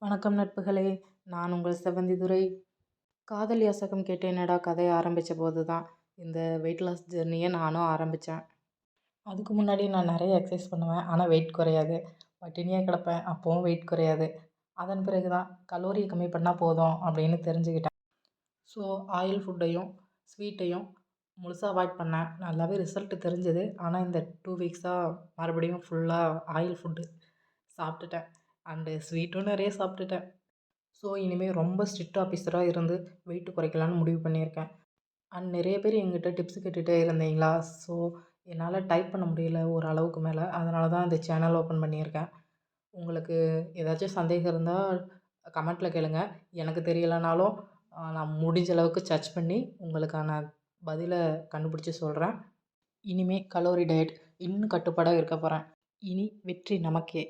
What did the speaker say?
வணக்கம் நட்புகளே! நான் உங்கள் செவ்வந்திதுரை. காதல் யாசகம் கேட்டு என்னடா கதைய ஆரம்பிச்ச போது தான் இந்த வெயிட் லாஸ் ஜர்னிய நானும் ஆரம்பிச்சேன். அதுக்கு முன்னாடி நான் நெறைய எக்சர்சைஸ் பண்ணுவேன். ஆனா வெயிட் குறையாது. பட்டினியா கிடப்பேன். அப்பவும் வெயிட் குறையாது. அதன் பிறகு தான் கலோரிய கம்மி பண்ணா போதும் அப்படின்னு தெரிஞ்சுக்கிட்டேன். ஸோ ஆயில் ஃபுட்டையும், ஸ்வீட்டையும் முழுசா அவாய்ட் பண்ணேன். நல்லாவே ரிசல்ட் தெரிஞ்சது. ஆனா இந்த 2 வீக்ஸா மறுபடியும் ஃபுல்லா ஆயில் ஃபுட்டு சாப்பிட்டுட்டேன். அண்டு ஸ்வீட்டும் நெறைய சாப்பிட்டுட்டேன். ஸோ இனிமே ரொம்ப ஸ்ட்ரிக்ட் ஆஃபீஸரா இருந்து வெயிட் குறைக்கலான்னு முடிவு பண்ணியிருக்கேன். அண்ட் நிறைய பேர் என்கிட்ட டிப்ஸ் கேட்டுட்டே இருந்தீங்களா? ஸோ என்னால டைப் பண்ண முடியல ஒரு அளவுக்கு மேல. அதனால தான் இந்த சேனல் ஓப்பன் பண்ணியிருக்கேன். உங்களுக்கு ஏதாச்சும் சந்தேகம் இருந்தா கமெண்ட்ல கேளுங்க. எனக்கு தெரியலனாலும் நான் முடிஞ்ச அளவுக்கு சர்ச் பண்ணி உங்களுக்கான பதில கண்டுபிடிச்சு சொல்றேன். இனிமே கலோரி டயட் இன்னும் கட்டுப்பாடா இருக்க போறேன். இனி வெற்றி நமக்கே!